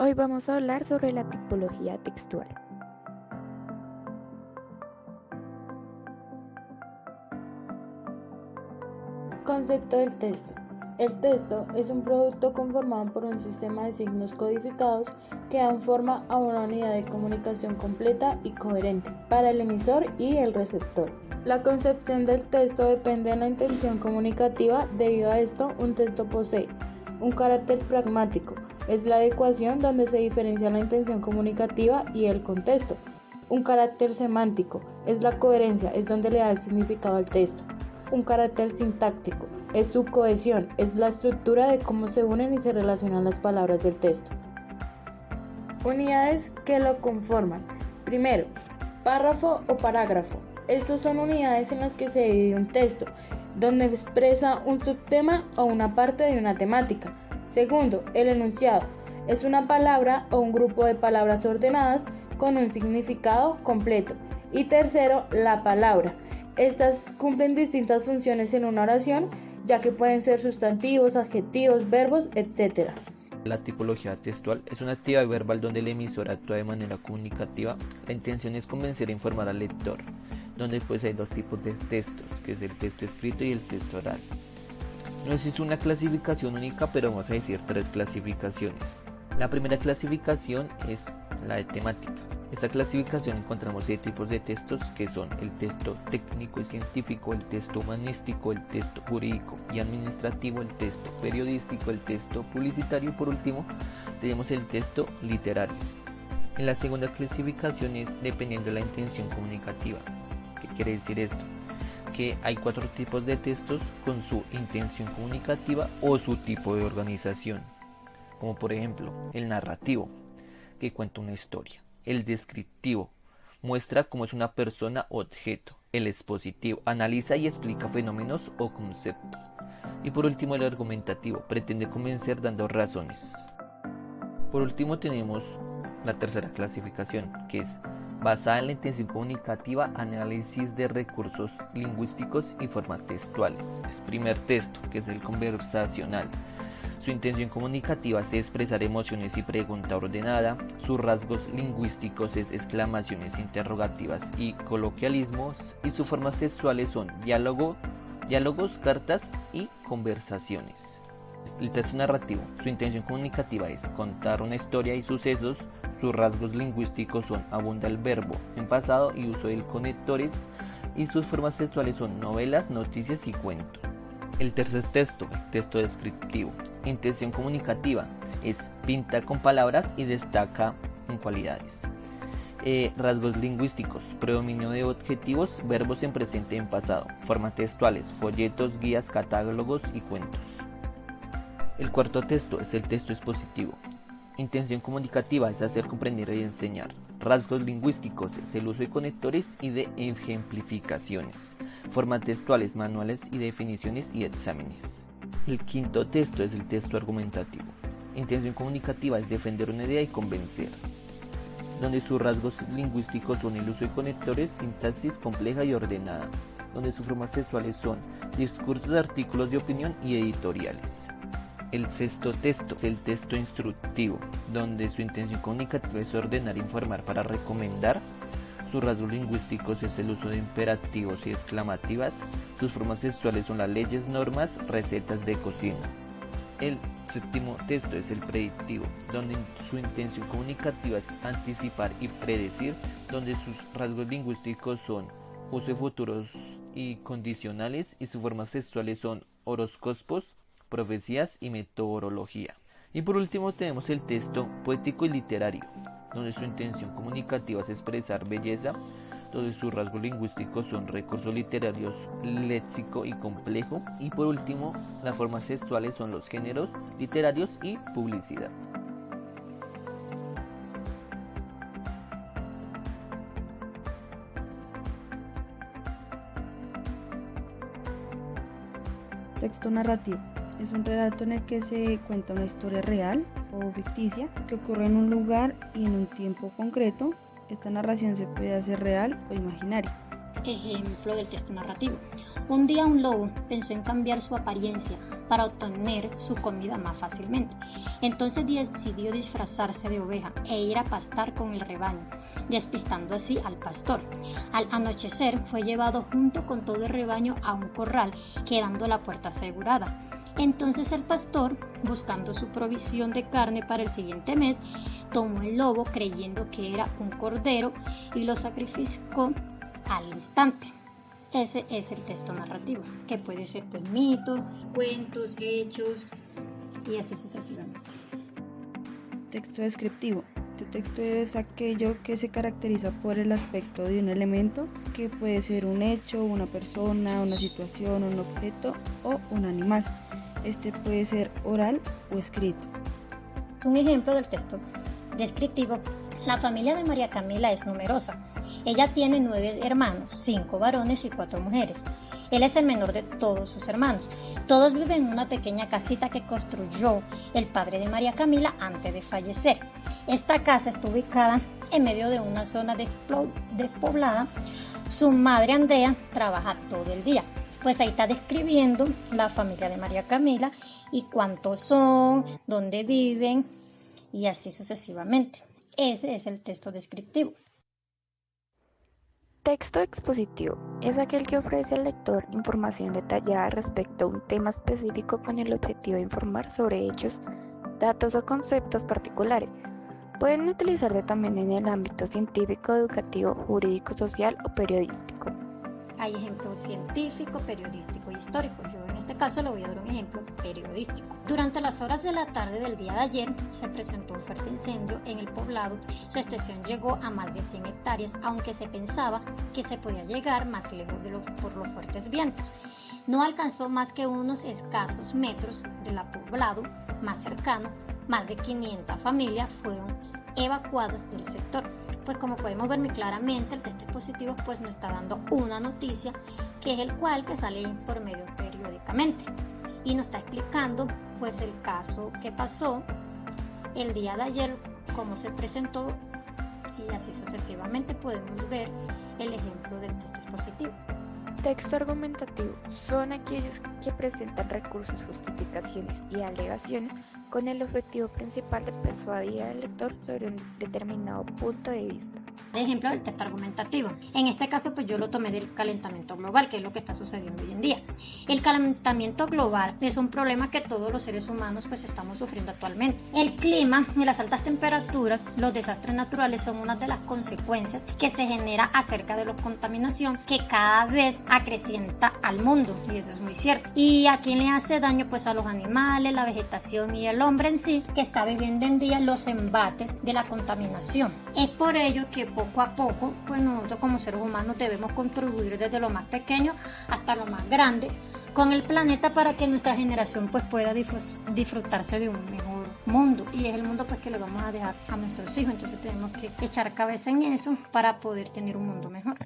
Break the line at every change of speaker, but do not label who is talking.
Hoy vamos a hablar sobre la tipología textual.
Concepto del texto. El texto es un producto conformado por un sistema de signos codificados que dan forma a una unidad de comunicación completa y coherente para el emisor y el receptor. La concepción del texto depende de la intención comunicativa. Debido a esto, un texto posee un carácter pragmático, es la adecuación donde se diferencia la intención comunicativa y el contexto. Un carácter semántico, es la coherencia, es donde le da el significado al texto. Un carácter sintáctico, es su cohesión, es la estructura de cómo se unen y se relacionan las palabras del texto. Unidades que lo conforman. Primero, párrafo o parágrafo. Estos son unidades en las que se divide un texto, donde expresa un subtema o una parte de una temática. Segundo, el enunciado. Es una palabra o un grupo de palabras ordenadas con un significado completo. Y tercero, la palabra. Estas cumplen distintas funciones en una oración, ya que pueden ser sustantivos, adjetivos, verbos, etc.
La tipología textual es una actividad verbal donde el emisor actúa de manera comunicativa. La intención es convencer e informar al lector, donde pues hay dos tipos de textos, que es el texto escrito y el texto oral. No existe una clasificación única, pero vamos a decir tres clasificaciones. La primera clasificación es la de temática. Esta clasificación encontramos 7 tipos de textos, que son el texto técnico y científico, el texto humanístico, el texto jurídico y administrativo, el texto periodístico, el texto publicitario y por último tenemos el texto literario. En la segunda clasificación es dependiendo de la intención comunicativa. ¿Qué quiere decir esto? Que hay 4 tipos de textos con su intención comunicativa o su tipo de organización, como por ejemplo el narrativo, que cuenta una historia. El descriptivo muestra cómo es una persona o objeto. El expositivo analiza y explica fenómenos o conceptos. Y por último el argumentativo pretende convencer dando razones. Por último tenemos la tercera clasificación, que es basada en la intención comunicativa, análisis de recursos lingüísticos y formas textuales. Primer texto, que es el conversacional. Su intención comunicativa es expresar emociones y pregunta ordenada. Sus rasgos lingüísticos es exclamaciones, interrogativas y coloquialismos. Y sus formas textuales son diálogos, cartas y conversaciones. El texto narrativo. Su intención comunicativa es contar una historia y sucesos. Sus rasgos lingüísticos son abunda el verbo en pasado y uso de conectores. Y sus formas textuales son novelas, noticias y cuentos. El tercer texto, el texto descriptivo. Intención comunicativa es pinta con palabras y destaca en cualidades. Rasgos lingüísticos, predominio de objetivos, verbos en presente y en pasado. Formas textuales, folletos, guías, catálogos y cuentos. El cuarto texto es el texto expositivo. Intención comunicativa es hacer comprender y enseñar. Rasgos lingüísticos es el uso de conectores y de ejemplificaciones. Formas textuales, manuales y definiciones y exámenes. El quinto texto es el texto argumentativo. Intención comunicativa es defender una idea y convencer, donde sus rasgos lingüísticos son el uso de conectores, sintaxis compleja y ordenada, donde sus formas textuales son discursos, artículos de opinión y editoriales. El sexto texto es el texto instructivo, donde su intención comunicativa es ordenar e informar para recomendar. Sus rasgos lingüísticos es el uso de imperativos y exclamativas. Sus formas textuales son las leyes, normas, recetas de cocina. El séptimo texto es el predictivo, donde su intención comunicativa es anticipar y predecir, donde sus rasgos lingüísticos son uso de futuros y condicionales y sus formas textuales son horóscopos, profecías y metodología. Y por último tenemos el texto poético y literario, donde su intención comunicativa es expresar belleza, donde sus rasgos lingüísticos son recursos literarios, léxico y complejo, y por último las formas textuales son los géneros literarios y publicidad.
Texto narrativo. Es un relato en el que se cuenta una historia real o ficticia que ocurre en un lugar y en un tiempo concreto. Esta narración se puede hacer real o imaginaria.
Ejemplo del texto narrativo. Un día un lobo pensó en cambiar su apariencia para obtener su comida más fácilmente. Entonces decidió disfrazarse de oveja e ir a pastar con el rebaño, despistando así al pastor. Al anochecer fue llevado junto con todo el rebaño a un corral, quedando la puerta asegurada. Entonces el pastor, buscando su provisión de carne para el siguiente mes, tomó el lobo creyendo que era un cordero y lo sacrificó al instante. Ese es el texto narrativo, que puede ser pues mitos, cuentos, hechos y así sucesivamente.
Texto descriptivo. Este texto es aquello que se caracteriza por el aspecto de un elemento, que puede ser un hecho, una persona, una situación, un objeto o un animal. Este puede ser oral o escrito.
Un ejemplo del texto descriptivo. La familia de María Camila es numerosa. Ella tiene 9 hermanos, 5 varones y 4 mujeres. Él es el menor de todos sus hermanos. Todos viven en una pequeña casita que construyó el padre de María Camila antes de fallecer. Esta casa está ubicada en medio de una zona despoblada. Su madre Andrea trabaja todo el día. Pues ahí está describiendo la familia de María Camila y cuántos son, dónde viven y así sucesivamente. Ese es el texto descriptivo.
Texto expositivo es aquel que ofrece al lector información detallada respecto a un tema específico con el objetivo de informar sobre hechos, datos o conceptos particulares. Pueden utilizarse también en el ámbito científico, educativo, jurídico, social o periodístico.
Hay ejemplos científico, periodístico y histórico. Yo en este caso le voy a dar un ejemplo periodístico. Durante las horas de la tarde del día de ayer se presentó un fuerte incendio en el poblado. Su extensión llegó a más de 100 hectáreas, aunque se pensaba que se podía llegar más lejos por los fuertes vientos. No alcanzó más que unos escasos metros del poblado más cercano. Más de 500 familias fueron evacuadas del sector. Pues como podemos ver muy claramente, el texto expositivo pues nos está dando una noticia que es el cual que sale por medio periódicamente y nos está explicando pues el caso que pasó el día de ayer, cómo se presentó y así sucesivamente podemos ver el ejemplo del texto expositivo.
Texto argumentativo son aquellos que presentan recursos, justificaciones y alegaciones con el objetivo principal de persuadir al lector sobre un determinado punto de vista.
Ejemplo del texto argumentativo. En este caso, pues yo lo tomé del calentamiento global, que es lo que está sucediendo hoy en día. El calentamiento global es un problema que todos los seres humanos pues estamos sufriendo actualmente. El clima y las altas temperaturas, los desastres naturales son una de las consecuencias que se genera acerca de la contaminación que cada vez acrecienta al mundo, y eso es muy cierto. ¿Y a quién le hace daño? Pues a los animales, la vegetación y el hombre en sí, que está viviendo en día los embates de la contaminación. Es por ello que poco a poco, pues nosotros como seres humanos debemos contribuir desde lo más pequeño hasta lo más grande con el planeta para que nuestra generación pues pueda disfrutarse de un mejor mundo, y es el mundo pues que le vamos a dejar a nuestros hijos. Entonces tenemos que echar cabeza en eso para poder tener un mundo mejor.